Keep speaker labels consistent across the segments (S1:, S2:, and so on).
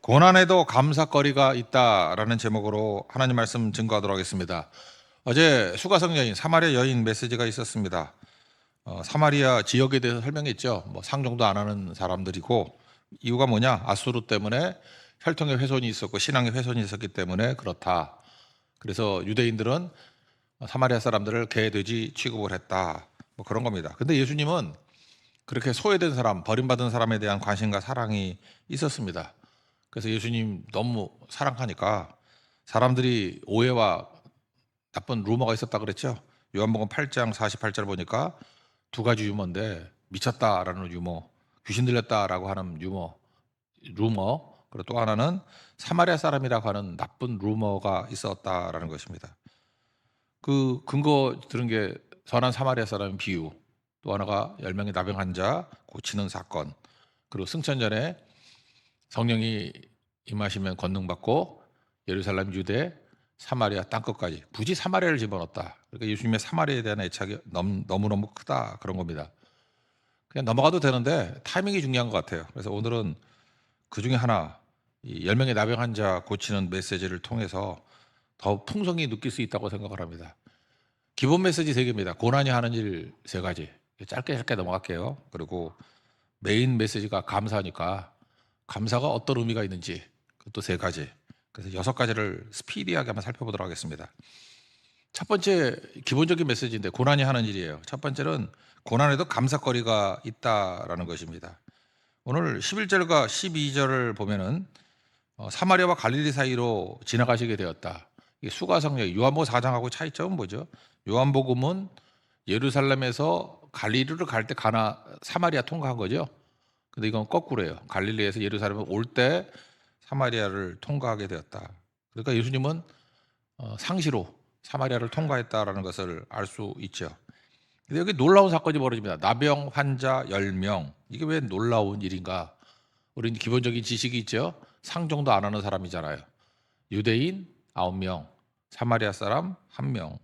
S1: 고난에도 감사거리가 있다라는 제목으로 하나님 말씀 증거하도록 하겠습니다. 어제 수가성 여인, 사마리아 여인 메시지가 있었습니다. 사마리아 지역에 대해서 설명했죠. 상종도 안 하는 사람들이고, 이유가 뭐냐? 아수르 때문에 혈통의 훼손이 있었고 신앙의 훼손이 있었기 때문에 그렇다. 그래서 유대인들은 사마리아 사람들을 개, 돼지 취급을 했다. 그런 겁니다. 근데 예수님은 그렇게 소외된 사람, 버림받은 사람에 대한 관심과 사랑이 있었습니다. 그래서 예수님 너무 사랑하니까 사람들이 오해와 나쁜 루머가 있었다 그랬죠. 요한복음 8장 48절 보니까 두 가지 유머인데, 미쳤다라는 유머, 귀신 들렸다라고 하는 루머, 그리고 또 하나는 사마리아 사람이라고 하는 나쁜 루머가 있었다라는 것입니다. 그 근거 들은 게 선한 사마리아 사람 비유, 또 하나가 10명의 나병 환자 고치는 사건, 그리고 승천전에 성령이 임하시면 권능받고 예루살렘, 유대, 사마리아 땅끝까지 굳이 사마리아를 집어넣었다. 그러니까 예수님의 사마리아에 대한 애착이 너무너무 크다, 그런 겁니다. 그냥 넘어가도 되는데 타이밍이 중요한 것 같아요. 그래서 오늘은 그 중에 하나, 이 10명의 나병 환자 고치는 메시지를 통해서 더 풍성히 느낄 수 있다고 생각을 합니다. 기본 메시지 3개입니다. 고난이 하는 일 3가지. 짧게 넘어갈게요. 그리고 메인 메시지가 감사니까 감사가 어떤 의미가 있는지 그것도 3가지. 그래서 6가지를 스피디하게 한번 살펴보도록 하겠습니다. 첫 번째 기본적인 메시지인데, 고난이 하는 일이에요. 첫 번째는 고난에도 감사거리가 있다라는 것입니다. 오늘 11절과 12절을 보면은 사마리아와 갈릴리 사이로 지나가시게 되었다. 이게 수가성역, 요한복음 4장하고 차이점은 뭐죠? 요한복음은 예루살렘에서 갈릴리를 갈 때 가나 사마리아 통과한 거죠. 근데 이건 거꾸로예요. 갈릴리에서 예루살렘에 올 때 사마리아를 통과하게 되었다. 그러니까 예수님은 상시로 사마리아를 통과했다라는 것을 알 수 있죠. 근데 여기 놀라운 사건이 벌어집니다. 나병 환자 10명. 이게 왜 놀라운 일인가? 우리는 기본적인 지식이 있죠. 상종도 안 하는 사람이잖아요. 유대인 9명, 사마리아 사람 1명.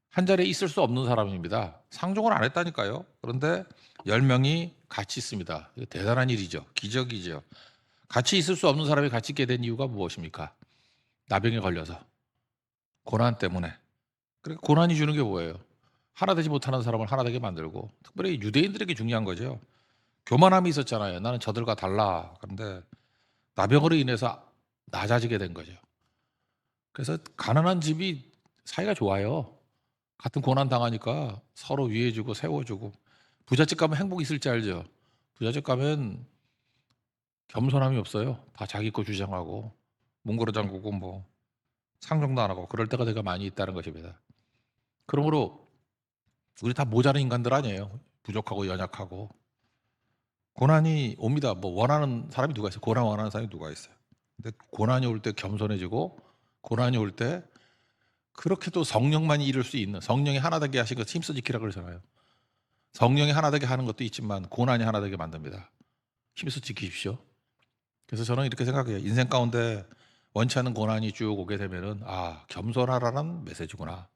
S1: 한 자리에 있을 수 없는 사람입니다. 상종을 안 했다니까요. 그런데 10명이 같이 있습니다. 이거 대단한 일이죠. 기적이죠. 같이 있을 수 없는 사람이 같이 있게 된 이유가 무엇입니까? 나병에 걸려서, 고난 때문에. 그러니까 고난이 주는 게 뭐예요? 하나 되지 못하는 사람을 하나 되게 만들고, 특별히 유대인들에게 중요한 거죠. 교만함이 있었잖아요. 나는 저들과 달라. 그런데 나병으로 인해서 낮아지게 된 거죠. 그래서 가난한 집이 사이가 좋아요. 같은 고난 당하니까 서로 위해주고 세워주고. 부잣집 가면 행복이 있을지 알죠? 부잣집 가면 겸손함이 없어요. 다 자기 거 주장하고 몽고로 잠그고 상종도 안 하고 그럴 때가 되게 많이 있다는 것입니다. 그러므로 우리 다 모자란 인간들 아니에요. 부족하고 연약하고. 고난이 옵니다. 원하는 사람이 누가 있어요? 고난 원하는 사람이 누가 있어요? 근데 고난이 올 때 겸손해지고, 고난이 올 때 그렇게 또 성령만이 이룰 수 있는, 성령이 하나 되게 하신 것 힘써 지키라 그러잖아요. 성령이 하나 되게 하는 것도 있지만 고난이 하나 되게 만듭니다. 힘써 지키십시오. 그래서 저는 이렇게 생각해요. 인생 가운데 원치 않는 고난이 쭉 오게 되면은, 겸손하라는 메시지구나.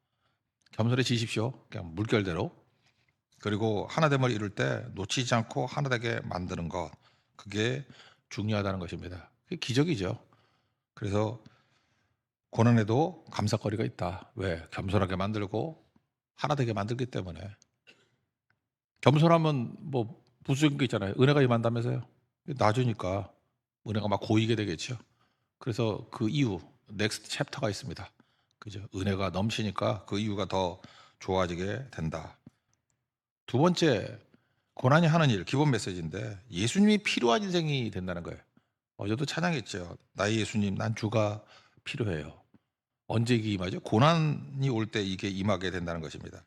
S1: 겸손해지십시오. 그냥 물결대로. 그리고 하나됨을 이룰 때 놓치지 않고 하나 되게 만드는 것, 그게 중요하다는 것입니다. 그게 기적이죠. 그래서 고난에도 감사거리가 있다. 왜? 겸손하게 만들고 하나 되게 만들기 때문에. 겸손하면 부수적인 게 있잖아요. 은혜가 임한다면서요. 놔주니까 은혜가 막 고이게 되겠죠. 그래서 그 이후 넥스트 챕터가 있습니다. 그죠? 은혜가 넘치니까 그 이유가 더 좋아지게 된다. 두 번째, 고난이 하는 일, 기본 메시지인데, 예수님이 필요한 인생이 된다는 거예요. 어제도 찬양했죠. 나의 예수님, 난 주가 필요해요. 언제 이게 임하죠? 고난이 올 때 이게 임하게 된다는 것입니다.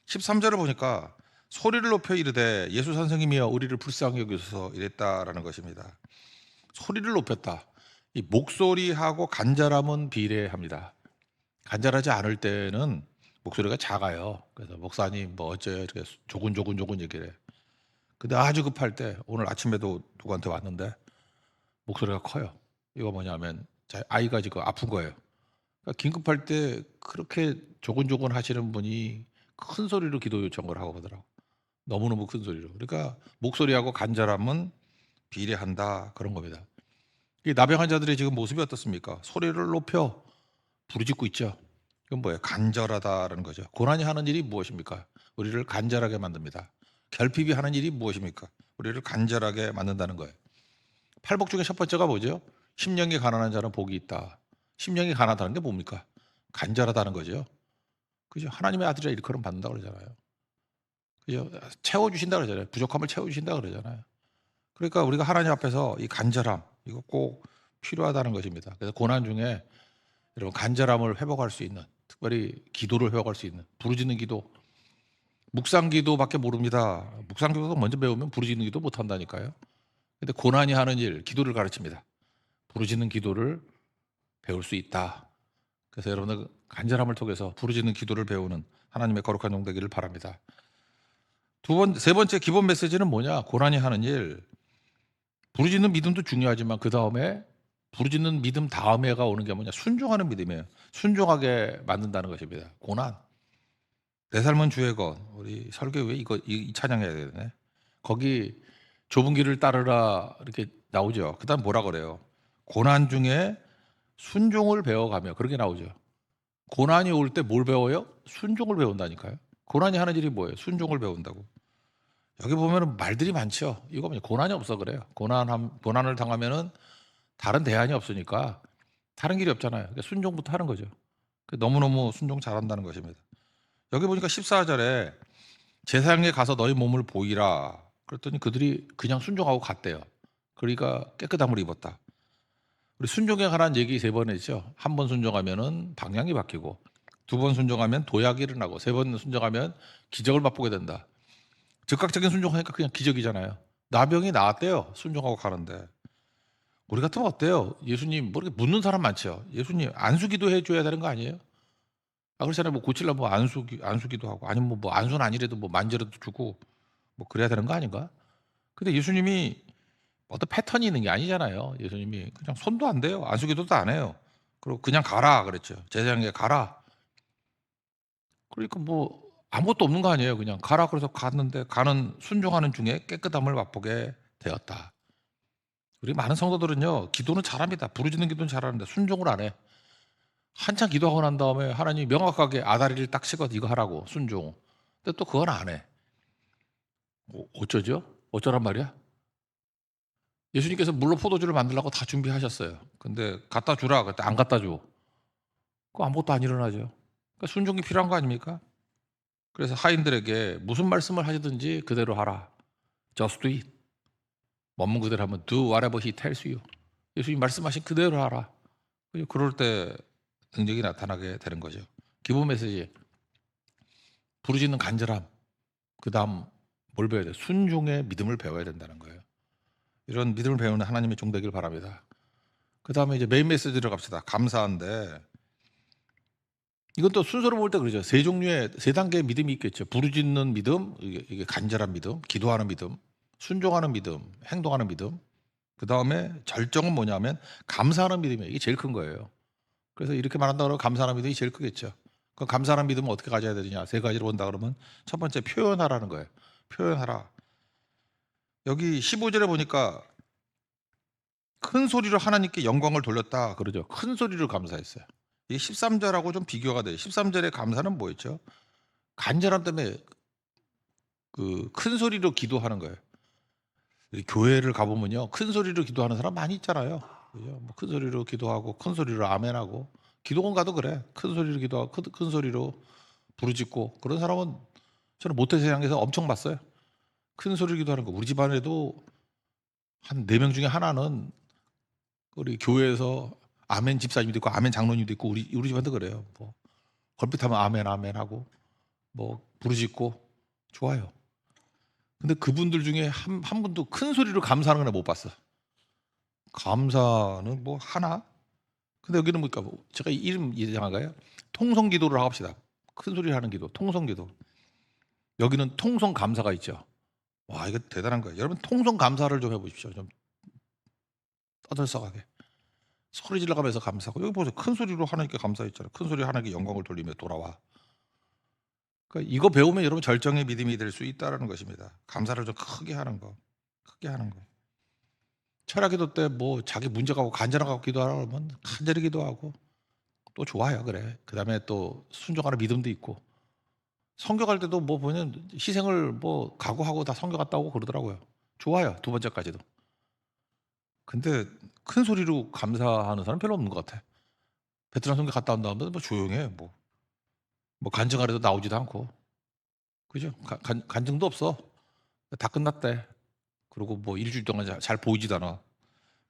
S1: 13절을 보니까 소리를 높여 이르되 예수 선생님이여 우리를 불쌍히 여기소서 이랬다라는 것입니다. 소리를 높였다. 이 목소리하고 간절함은 비례합니다. 간절하지 않을 때는 목소리가 작아요. 그래서 목사님 어째 이렇게 조근조근 얘기를 해. 근데 아주 급할 때, 오늘 아침에도 누구한테 왔는데 목소리가 커요. 이거 뭐냐면 아이가 지금 아픈 거예요. 그러니까 긴급할 때 그렇게 조근조근 하시는 분이 큰 소리로 기도 요청을 하고 그러더라고. 너무너무 큰 소리로. 그러니까 목소리하고 간절함은 비례한다, 그런 겁니다. 이 나병 환자들의 지금 모습이 어떻습니까? 소리를 높여 부르짖고 있죠. 이건 뭐예요? 간절하다라는 거죠. 고난이 하는 일이 무엇입니까? 우리를 간절하게 만듭니다. 결핍이 하는 일이 무엇입니까? 우리를 간절하게 만든다는 거예요. 팔복 중에 첫 번째가 뭐죠? 심령이 가난한 자는 복이 있다. 심령이 가난하다는 게 뭡니까? 간절하다는 거죠. 그죠? 하나님의 아들이라 일컬음 받는다 그러잖아요. 그죠? 채워주신다 그러잖아요. 부족함을 채워주신다 그러잖아요. 그러니까 우리가 하나님 앞에서 이 간절함, 이거 꼭 필요하다는 것입니다. 그래서 고난 중에 여러분 간절함을 회복할 수 있는, 특별히 기도를 회복할 수 있는 부르짖는 기도, 묵상 기도밖에 모릅니다. 묵상 기도도 먼저 배우면 부르짖는 기도 못 한다니까요. 근데 고난이 하는 일, 기도를 가르칩니다. 부르짖는 기도를 배울 수 있다. 그래서 여러분들 간절함을 통해서 부르짖는 기도를 배우는 하나님의 거룩한 종 되기를 바랍니다. 세 번째 기본 메시지는 뭐냐? 고난이 하는 일. 부르짖는 믿음도 중요하지만 그 다음에 부르짖는 믿음 다음에가 오는 게 뭐냐? 순종하는 믿음이에요. 순종하게 만든다는 것입니다. 고난. 내 삶은 주의 것. 우리 설교회 이 찬양해야 되네. 거기 좁은 길을 따르라 이렇게 나오죠. 그다음 뭐라 그래요? 고난 중에 순종을 배워가며 그렇게 나오죠. 고난이 올 때 뭘 배워요? 순종을 배운다니까요. 고난이 하는 일이 뭐예요? 순종을 배운다고. 여기 보면은 말들이 많죠. 이거 뭐냐? 고난이 없어 그래요. 고난을 당하면은 다른 대안이 없으니까 다른 길이 없잖아요. 그러니까 순종부터 하는 거죠. 너무너무 순종 잘한다는 것입니다. 여기 보니까 14절에 제사장에 가서 너희 몸을 보이라. 그랬더니 그들이 그냥 순종하고 갔대요. 그러니까 깨끗함을 입었다. 우리 순종에 관한 얘기 3번 했죠. 한 번 순종하면은 방향이 바뀌고, 2번 순종하면 도약이 일어나고, 3번 순종하면 기적을 맛보게 된다. 즉각적인 순종하니까 그냥 기적이잖아요. 나병이 나았대요. 순종하고 가는데. 우리 같으면 어때요? 예수님 뭐 이렇게 묻는 사람 많죠. 예수님 안수기도 해줘야 되는 거 아니에요? 그렇잖아요. 뭐 고치려면 뭐 안수기도 하고, 아니면 뭐 안수는 아니래도 뭐 만지라도 주고, 뭐 그래야 되는 거 아닌가? 근데 예수님이 어떤 패턴이 있는 게 아니잖아요. 예수님이 그냥 손도 안 대요. 안수기도도 안 해요. 그리고 그냥 가라 그랬죠. 제사장에게 가라. 그러니까 뭐 아무것도 없는 거 아니에요. 그냥 가라 그래서 갔는데 가는 순종하는 중에 깨끗함을 맛보게 되었다. 우리 많은 성도들은요. 기도는 잘합니다. 부르짖는 기도는 잘하는데 순종을 안 해. 한참 기도하고 난 다음에 하나님이 명확하게 아다리를 딱 찍어 이거 하라고 순종. 근데 또 그건 안 해. 어쩌죠? 어쩌란 말이야? 예수님께서 물로 포도주를 만들려고 다 준비하셨어요. 근데 갖다 주라 그때 안 갖다 줘. 그 아무것도 안 일어나죠. 그러니까 순종이 필요한 거 아닙니까? 그래서 하인들에게 무슨 말씀을 하시든지 그대로 하라. Just do it. 원문 그대로 하면 do whatever he tells you. 예수님 말씀하신 그대로 하라. 그럴 때 능력이 나타나게 되는 거죠. 기본 메시지. 부르짖는 간절함. 그 다음 뭘 배워야 돼? 순종의 믿음을 배워야 된다는 거예요. 이런 믿음을 배우는 하나님의 종 되길 바랍니다. 그 다음에 이제 메인 메시지로 갑시다. 감사한데 이건 또 순서로 볼 때 그러죠. 세 단계의 믿음이 있겠죠. 부르짖는 믿음, 이게 간절한 믿음, 기도하는 믿음, 순종하는 믿음, 행동하는 믿음. 그 다음에 절정은 뭐냐면 감사하는 믿음이에요. 이게 제일 큰 거예요. 그래서 이렇게 말한다 그러면 감사하는 믿음이 제일 크겠죠. 그 감사하는 믿음은 어떻게 가져야 되느냐? 3가지로 본다 그러면 첫 번째 표현하라는 거예요. 표현하라. 여기 15절에 보니까 큰 소리로 하나님께 영광을 돌렸다 그러죠. 큰 소리로 감사했어요. 이게 13절하고 좀 비교가 돼요. 13절의 감사는 뭐였죠? 간절함 때문에 그 큰 소리로 기도하는 거예요. 교회를 가보면요, 큰 소리로 기도하는 사람 많이 있잖아요. 그죠? 큰 소리로 기도하고 큰 소리로 아멘하고, 기도원 가도 그래. 큰 소리로 기도하고 큰 소리로 부르짖고, 그런 사람은 저는 모태세상에서 엄청 봤어요. 큰 소리로 기도하는 거. 우리 집안에도 한 4명 중에 하나는 우리 교회에서 아멘 집사님도 있고 아멘 장로님도 있고 우리 집안도 그래요. 뭐 걸핏하면 아멘 아멘 하고 뭐 부르짖고 좋아요. 근데 그분들 중에 한 분도 큰 소리로 감사하는 건 못 봤어. 감사는 뭐 하나? 근데 여기는 뭐니까 제가 이름 이상한가요? 통성 기도를 합시다. 큰 소리로 하는 기도, 통성 기도. 여기는 통성 감사가 있죠. 와, 이거 대단한 거예요. 여러분 통성 감사를 좀 해보십시오. 좀 떠들썩하게. 소리 질러가면서 감사하고, 여기 보세요. 큰 소리로 하나님께 감사했잖아요. 큰 소리로 하나님께 영광을 돌리며 돌아와. 그러니까 이거 배우면 여러분 절정의 믿음이 될 수 있다는 것입니다. 감사를 좀 크게 하는 거. 크게 하는 거. 철야기도 때 뭐 자기 문제가 간절하고 기도하라 그러면 간절히 기도하고 또 좋아요. 그래. 그다음에 또 순종하는 믿음도 있고 선교 갈 때도 뭐 보면 희생을 뭐 각오하고 다 선교 갔다 오고 그러더라고요. 좋아요. 두 번째까지도. 근데 큰 소리로 감사하는 사람 별로 없는 것 같아. 베트남 선교 갔다 온 다음에 뭐 조용해. 뭐 간증하려도 나오지도 않고. 그죠? 간증도 없어. 다 끝났대. 그리고 뭐 일주일 동안 잘 보이지도 않아.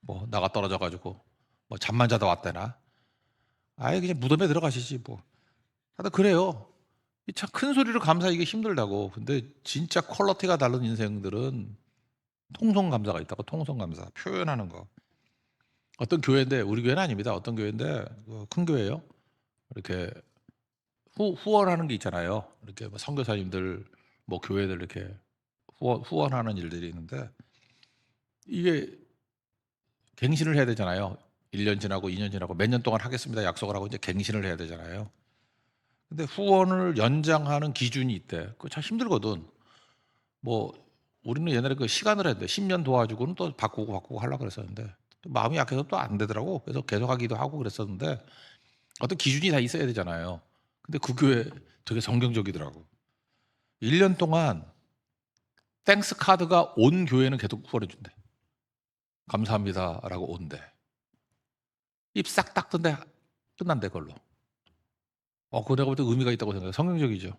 S1: 뭐 나가 떨어져 가지고 뭐 잠만 자다 왔대나. 아예 그냥 무덤에 들어가시지 뭐. 하여튼 그래요. 이 참 큰 소리로 감사하기가 힘들다고. 근데 진짜 퀄리티가 다른 인생들은 통성감사가 있다고. 통성감사 표현하는 거. 어떤 교회인데 우리 교회는 아닙니다. 어떤 교회인데 큰 교회예요. 이렇게 후원하는 게 있잖아요. 이렇게 뭐 선교사님들 뭐 교회들 이렇게 후원하는 일들이 있는데 이게 갱신을 해야 되잖아요. 1년 지나고 2년 지나고 몇 년 동안 하겠습니다 약속을 하고 이제 갱신을 해야 되잖아요. 근데 후원을 연장하는 기준이 있대. 그거 참 힘들거든. 뭐 우리는 옛날에 그 시간을 했는데 10년 도와주고는 또 바꾸고 하려고 그랬었는데 또 마음이 약해서 또 안 되더라고. 그래서 계속 하기도 하고 그랬었는데 어떤 기준이 다 있어야 되잖아요. 근데 그 교회 되게 성경적이더라고. 1년 동안 땡스 카드가 온 교회는 계속 후원해 준대. 감사합니다라고 온대. 입 싹 닦던데 끝난대 그걸로. 그거 내가 볼 때 의미가 있다고 생각해요. 성경적이죠.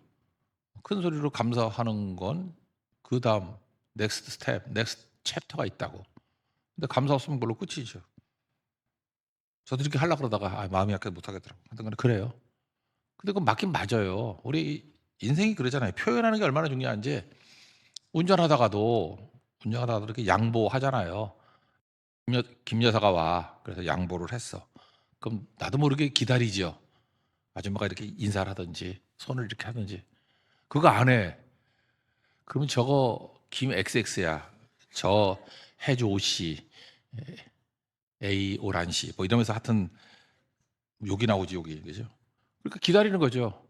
S1: 큰 소리로 감사하는 건 그다음 넥스트 스텝, 넥스트 챕터가 있다고. 근데 감사 없으면 그걸로 끝이죠. 저도 이렇게 하려고 그러다가 마음이 약해서 못 하겠더라고요. 하여튼 그래요. 근데 그건 맞긴 맞아요. 우리 인생이 그러잖아요. 표현하는 게 얼마나 중요한지 운전하다가도 이렇게 양보하잖아요. 김 여사가 와. 그래서 양보를 했어. 그럼 나도 모르게 기다리지요. 아줌마가 이렇게 인사를 하든지 손을 이렇게 하든지. 그거 안 해. 그러면 저거 김 XX야. 저 해주 오씨, A 오란 씨, 뭐 이러면서 하여튼 욕이 나오지 욕이 그죠? 그러니까 기다리는 거죠.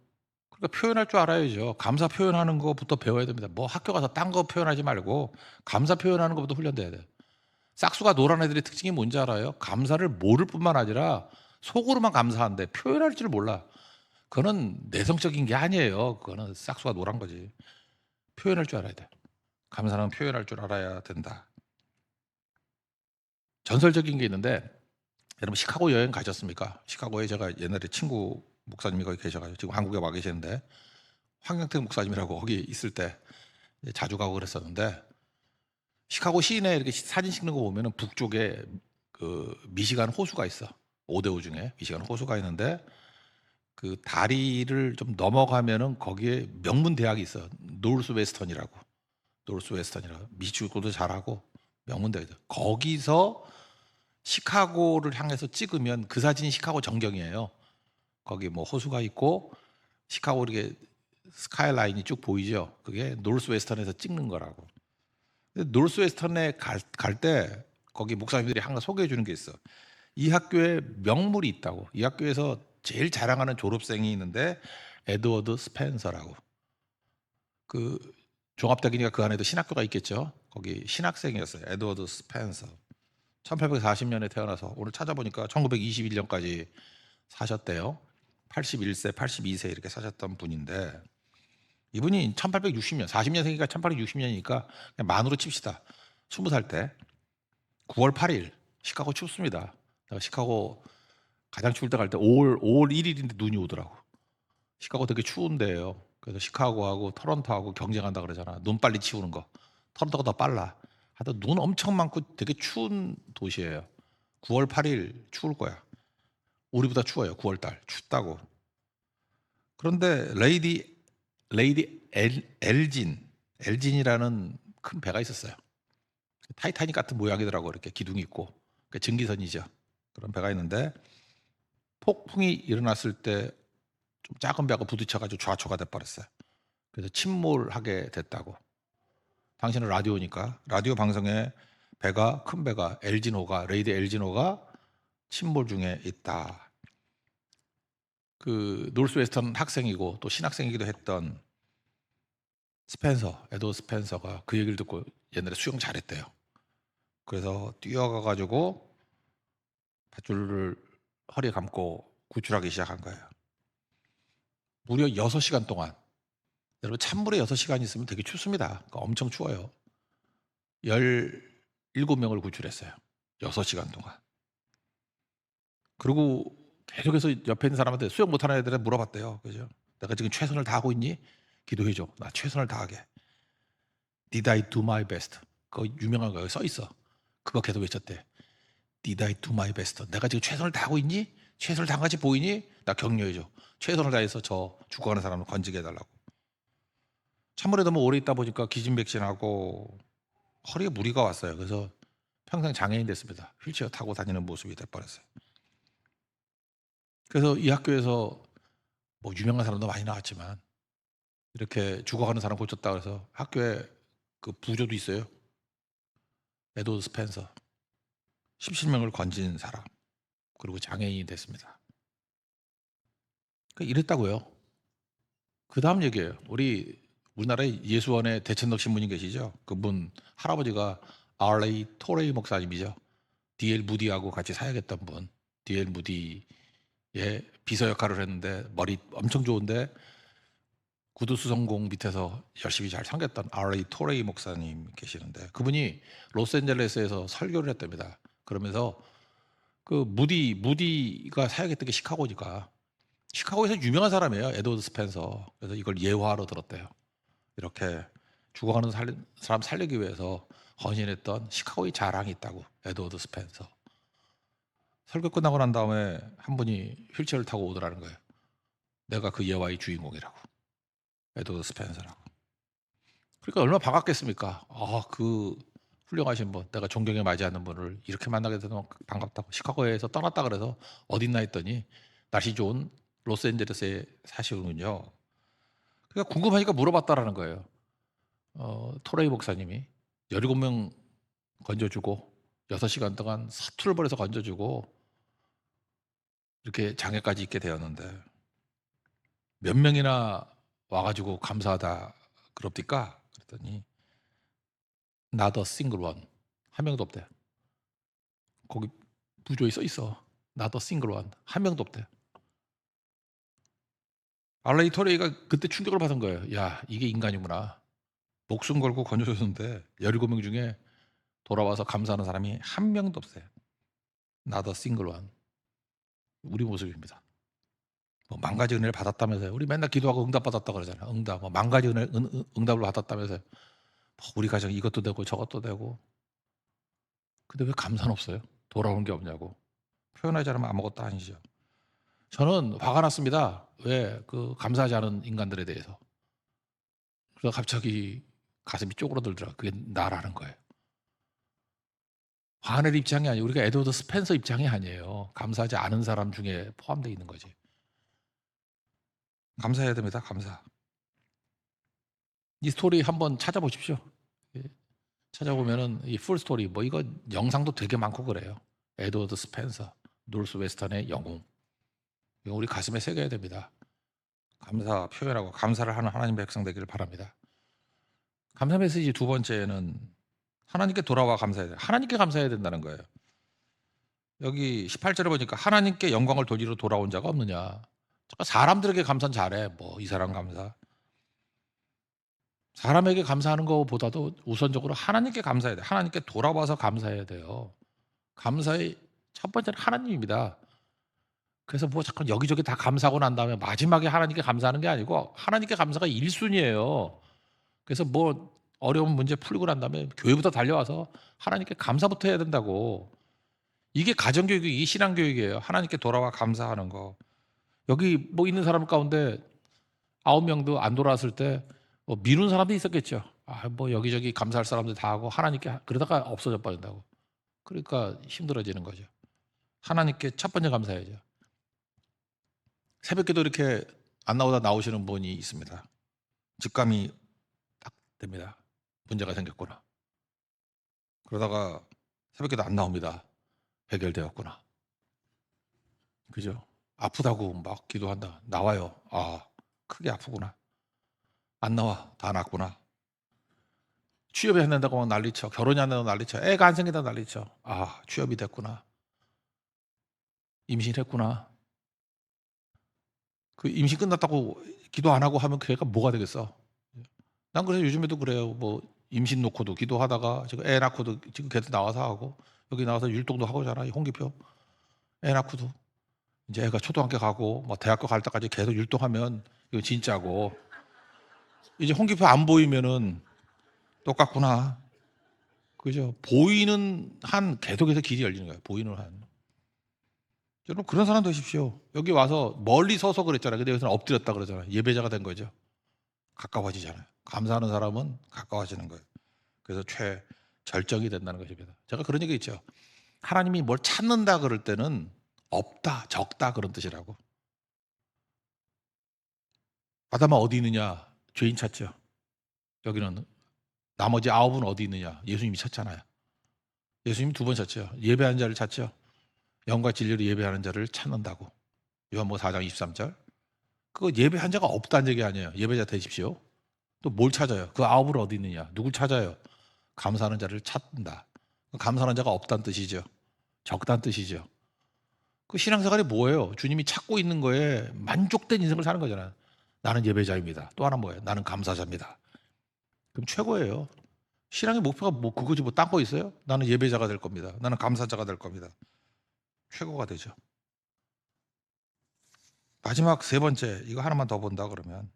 S1: 그러니까 표현할 줄 알아야죠. 감사 표현하는 것부터 배워야 됩니다. 뭐 학교 가서 딴 거 표현하지 말고 감사 표현하는 것부터 훈련돼야 돼. 싹수가 노란 애들의 특징이 뭔지 알아요? 감사를 모를 뿐만 아니라 속으로만 감사한데 표현할 줄 몰라. 그거는 내성적인 게 아니에요. 그거는 싹수가 노란 거지. 표현할 줄 알아야 돼. 감사는 표현할 줄 알아야 된다. 전설적인 게 있는데 여러분 시카고 여행 가셨습니까? 시카고에 제가 옛날에 친구 목사님이 거기 계셔가지고 지금 한국에 와 계시는데 황경택 목사님이라고 거기 있을 때 자주 가고 그랬었는데 시카고 시내에 이렇게 사진 찍는 거 보면은 북쪽에 그 미시간 호수가 있어. 오데오 중에 미시간 호수가 있는데 그 다리를 좀 넘어가면은 거기에 명문 대학이 있어. 노스웨스턴이라고. 미식축구도 잘하고 명문 대학이죠. 거기서 시카고를 향해서 찍으면 그 사진이 시카고 전경이에요. 거기 뭐 호수가 있고 시카고 이렇게 스카이라인이 쭉 보이죠. 그게 노스웨스턴에서 찍는 거라고. 노스웨스턴에 갈 때 거기 목사님들이 항상 소개해 주는 게 있어. 이 학교에 명물이 있다고. 이 학교에서 제일 자랑하는 졸업생이 있는데 에드워드 스펜서라고. 그 종합대학이니까 그 안에도 신학교가 있겠죠. 거기 신학생이었어요. 에드워드 스펜서. 1840년에 태어나서 오늘 찾아보니까 1921년까지 사셨대요. 81세, 82세 이렇게 사셨던 분인데 이분이 1860년, 40년생이니까 1860년이니까 그냥 만으로 칩시다. 20살 때 9월 8일 시카고 춥습니다. 내가 시카고 가장 추울 때 갈 때 5월 1일인데 눈이 오더라고. 시카고 되게 추운데요. 그래서 시카고하고 토론토하고 경쟁한다 그러잖아. 눈 빨리 치우는 거. 토론토가 더 빨라. 하여튼 눈 엄청 많고 되게 추운 도시예요. 9월 8일 추울 거야. 우리보다 추워요. 9월 달 춥다고. 그런데 레이디 엘진이라는 큰 배가 있었어요. 타이타닉 같은 모양이더라고. 이렇게 기둥이 있고 증기선이죠. 그런 배가 있는데 폭풍이 일어났을 때 좀 작은 배가 부딪혀가지고 좌초가 돼버렸어요. 그래서 침몰하게 됐다고. 당신은 라디오니까 라디오 방송에 큰 배가 레이디 엘진호가 침몰 중에 있다. 그 노스웨스턴 학생이고 또 신학생이기도 했던 에드워드 스펜서가 그 얘기를 듣고 옛날에 수영 잘했대요. 그래서 뛰어가 가지고 밧줄을 허리에 감고 구출하기 시작한 거예요. 무려 6시간 동안. 여러분 찬물에 6시간 있으면 되게 춥습니다. 그러니까 엄청 추워요. 17명을 구출했어요. 6시간 동안. 그리고 계속해서 옆에 있는 사람한테 수영 못하는 애들한테 물어봤대요. 그죠? 내가 지금 최선을 다하고 있니? 기도해줘. 나 최선을 다하게. Did I do my best? 그거 유명한 거 여기 써 있어. 그거 계속 외쳤대. Did I do my best? 내가 지금 최선을 다하고 있니? 최선을 다한 같이 보이니? 나 격려해줘. 최선을 다해서 저 죽어가는 사람을 건지게 해달라고. 찬물에 너무 오래 있다 보니까 기진백진하고 허리에 무리가 왔어요. 그래서 평생 장애인 됐습니다. 휠체어 타고 다니는 모습이 돼버렸어요. 그래서 이 학교에서 뭐 유명한 사람도 많이 나왔지만 이렇게 죽어가는 사람 고쳤다 그래서 학교에 그 부조도 있어요. 에드워드 스펜서. 17명을 건진 사람. 그리고 장애인이 됐습니다. 이랬다고요. 그 다음 얘기예요. 우리나라에 예수원의 대천덕 신부님 계시죠? 그분 할아버지가 R.A. 토레이 목사님이죠. D.L. 무디하고 같이 사역했던 분. D.L. 무디의 비서 역할을 했는데 머리 엄청 좋은데 구두수성공 밑에서 열심히 잘 섬겼던 R.A. 토레이 목사님 계시는데 그분이 로스앤젤레스에서 설교를 했답니다. 그러면서 그 무디가 사역했던 게 시카고니까 시카고에서 유명한 사람이에요. 에드워드 스펜서. 그래서 이걸 예화로 들었대요. 이렇게 죽어가는 사람 살리기 위해서 헌신했던 시카고의 자랑이 있다고. 에드워드 스펜서. 설교 끝나고 난 다음에 한 분이 휠체어를 타고 오더라는 거예요. 내가 그 예화의 주인공이라고. 에드워드 스펜서라고. 그러니까 얼마나 반갑겠습니까? 그 훌륭하신 분, 내가 존경에 맞지 않는 분을 이렇게 만나게 되면 반갑다고. 시카고에서 떠났다 그래서 어딨나 했더니 날씨 좋은 로스앤젤레스에 사시는군요. 그러니까 궁금하니까 물어봤다라는 거예요. 토레이 목사님이 17명 건져주고 6시간 동안 사투를 벌여서 건져주고 이렇게 장애까지 있게 되었는데 몇 명이나 와가지고 감사하다 그럽니까? 그랬더니 not a single one. 한 명도 없대. 거기 부조에 써 있어. not a single one. 한 명도 없대. 알레이 토레이가 그때 충격을 받은 거예요. 야, 이게 인간이구나. 목숨 걸고 건져줬는데 17명 중에 돌아와서 감사하는 사람이 한 명도 없어요. not a single one. 우리 모습입니다. 뭐 만 가지 은혜를 받았다면서요. 우리 맨날 기도하고 응답 받았다 그러잖아요. 응답. 뭐 만 가지 응답을 받았다면서요. 뭐 우리 가정 이것도 되고 저것도 되고. 근데 왜 감사는 없어요? 돌아오는 게 없냐고. 표현하지 않으면 아무것도 아니죠. 저는 화가 났습니다. 왜 그 감사하지 않은 인간들에 대해서. 그래서 갑자기 가슴이 쪼그라들더라. 그게 나라는 거예요. 화낼 입장이 아니에요. 우리가 에드워드 스펜서 입장이 아니에요. 감사하지 않은 사람 중에 포함되어 있는 거지. 감사해야 됩니다. 감사. 이 스토리 한번 찾아보십시오. 예, 찾아보면은 이 풀 스토리 뭐 이거 영상도 되게 많고 그래요. 에드워드 스펜서, 노스 웨스턴의 영웅. 이거 우리 가슴에 새겨야 됩니다. 감사 표현하고 감사를 하는 하나님의 백성 되기를 바랍니다. 감사 메시지 두 번째는 하나님께 돌아와 감사해야 돼요. 하나님께 감사해야 된다는 거예요. 여기 18절에 보니까 하나님께 영광을 돌리러 돌아온 자가 없느냐. 사람들에게 감사는 잘해. 뭐 이 사람 감사. 사람에게 감사하는 것보다도 우선적으로 하나님께 감사해야 돼요. 하나님께 돌아와서 감사해야 돼요. 감사의 첫 번째는 하나님입니다. 그래서 뭐 잠깐 여기저기 다 감사하고 난 다음에 마지막에 하나님께 감사하는 게 아니고 하나님께 감사가 1순위예요. 그래서 뭐 어려운 문제 풀고 난 다음에 교회부터 달려와서 하나님께 감사부터 해야 된다고. 이게 가정교육이 이게 신앙교육이에요. 하나님께 돌아와 감사하는 거. 여기 뭐 있는 사람 가운데 9명도 안 돌아왔을 때 뭐 미룬 사람도 있었겠죠. 뭐 여기저기 감사할 사람들 다 하고 하나님께 그러다가 없어져 버린다고. 그러니까 힘들어지는 거죠. 하나님께 첫 번째 감사해야죠. 새벽에도 이렇게 안 나오다 나오시는 분이 있습니다. 직감이 딱 됩니다. 문제가 생겼구나. 그러다가 새벽에도 안 나옵니다. 해결되었구나. 그죠? 아프다고 막 기도한다. 나와요. 크게 아프구나. 안 나와. 다 낫구나. 취업이 안 된다고 막 난리쳐. 결혼이 안 된다고 난리쳐. 애가 안 생긴다고 난리쳐. 아, 취업이 됐구나. 임신했구나. 그 임신 끝났다고 기도 안 하고 하면 그 애가 뭐가 되겠어? 난 그래서 요즘에도 그래요. 뭐 임신 놓고도 기도하다가 지금 애 낳고도 지금 걔도 나와서 하고 여기 나와서 율동도 하고 잖아. 홍기표. 애 낳고도 이제 애가 초등학교 가고 뭐 대학교 갈 때까지 계속 율동하면 이거 진짜고 이제 홍기표 안 보이면은 똑같구나. 그죠? 보이는 한 계속해서 길이 열리는 거예요. 보이는 한. 여러분 그런 사람 되십시오. 여기 와서 멀리 서서 그랬잖아요. 근데 여기서는 엎드렸다 그러잖아요. 예배자가 된 거죠. 가까워지잖아요. 감사하는 사람은 가까워지는 거예요. 그래서 최절정이 된다는 것입니다. 제가 그런 얘기 있죠. 하나님이 뭘 찾는다 그럴 때는 없다, 적다 그런 뜻이라고. 아담아 어디 있느냐? 죄인 찾죠. 여기는 나머지 9은 어디 있느냐? 예수님이 찾잖아요. 예수님이 2번 찾죠. 예배하는 자를 찾죠. 영과 진리로 예배하는 자를 찾는다고. 요한복음 4장 23절. 그거 예배한 자가 없다는 얘기 아니에요. 예배자 되십시오. 또 뭘 찾아요? 그 9은 어디 있느냐? 누굴 찾아요? 감사하는 자를 찾는다. 감사하는 자가 없다는 뜻이죠. 적다는 뜻이죠. 그 신앙생활이 뭐예요? 주님이 찾고 있는 거에 만족된 인생을 사는 거잖아요. 나는 예배자입니다. 또 하나 뭐예요? 나는 감사자입니다. 그럼 최고예요. 신앙의 목표가 뭐 그거지 뭐 딴 거 있어요? 나는 예배자가 될 겁니다. 나는 감사자가 될 겁니다. 최고가 되죠. 마지막 세 번째 이거 하나만 더 본다 그러면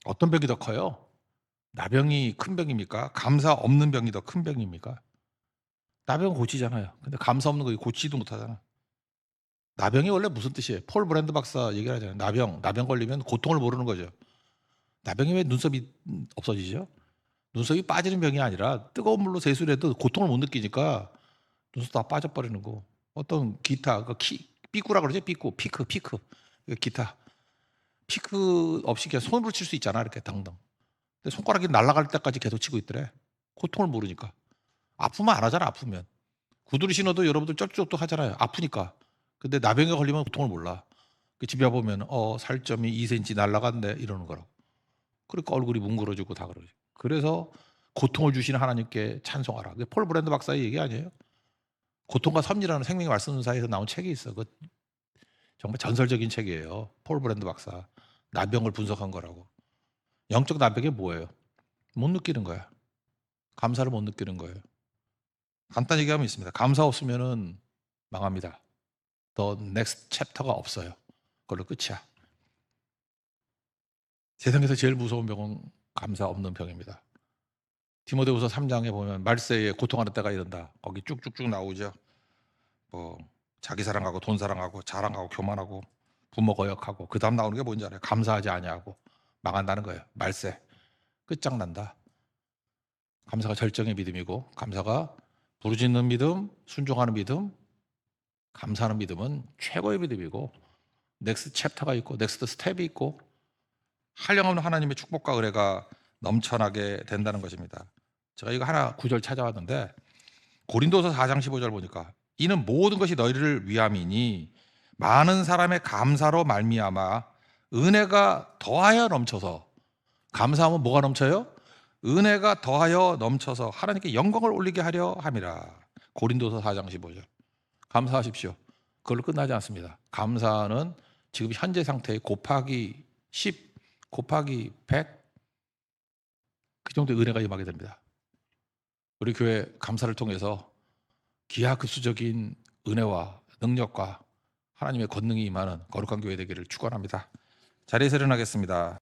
S1: 어떤 병이 더 커요? 나병이 큰 병입니까? 감사 없는 병이 더 큰 병입니까? 나병은 고치잖아요. 근데 감사 없는 거 고치지도 못하잖아. 나병이 원래 무슨 뜻이에요? 폴 브랜드 박사 얘기를 하잖아요. 나병 걸리면 고통을 모르는 거죠. 나병이 왜 눈썹이 없어지죠? 눈썹이 빠지는 병이 아니라 뜨거운 물로 세수를 해도 고통을 못 느끼니까 눈썹 다 빠져버리는 거. 어떤 기타, 삐꾸라 그러죠? 피크. 기타. 피크 없이 그냥 손으로 칠 수 있잖아. 이렇게 당당. 근데 손가락이 날아갈 때까지 계속 치고 있더래. 고통을 모르니까. 아프면 안 하잖아, 아프면. 구두를 신어도 여러분들 쩔쩔도 하잖아요. 아프니까. 근데 나병에 걸리면 고통을 몰라. 그 집에 보면 살점이 2cm 날라간대 이러는 거라고. 그러니까 얼굴이 뭉그러지고 다 그러지. 그래서 고통을 주시는 하나님께 찬송하라. 그게 폴 브랜드 박사의 얘기 아니에요? 고통과 섭리라는 생명의 말씀사에서 나온 책이 있어. 그 정말 전설적인 책이에요. 폴 브랜드 박사. 나병을 분석한 거라고. 영적 나병이 뭐예요? 못 느끼는 거야. 감사를 못 느끼는 거예요. 간단히 얘기하면 있습니다. 감사 없으면은 망합니다. 더 넥스트 챕터가 없어요. 그걸로 끝이야. 세상에서 제일 무서운 병은 감사 없는 병입니다. 디모데후서 3장에 보면 말세에 고통하는 때가 이른다. 거기 쭉쭉쭉 나오죠. 뭐 자기 사랑하고 돈 사랑하고 자랑하고 교만하고 부모 거역하고 그다음 나오는 게 뭔지 알아요? 감사하지 아니하고 망한다는 거예요. 말세 끝장난다. 감사가 절정의 믿음이고 감사가 부르짖는 믿음, 순종하는 믿음, 감사하는 믿음은 최고의 믿음이고 넥스트 챕터가 있고 넥스트 스텝이 있고 한량없는 하나님의 축복과 은혜가 넘쳐나게 된다는 것입니다. 제가 이거 하나 구절 찾아왔는데 고린도서 4장 15절 보니까 이는 모든 것이 너희를 위함이니 많은 사람의 감사로 말미암아 은혜가 더하여 넘쳐서 감사하면 뭐가 넘쳐요? 은혜가 더하여 넘쳐서 하나님께 영광을 올리게 하려 함이라. 고린도서 4장 15절. 감사하십시오. 그걸로 끝나지 않습니다. 감사는 지금 현재 상태에 곱하기 10, 곱하기 100, 그 정도의 은혜가 임하게 됩니다. 우리 교회 감사를 통해서 기하급수적인 은혜와 능력과 하나님의 권능이 임하는 거룩한 교회 되기를 축원합니다. 자리에서 일어나겠습니다.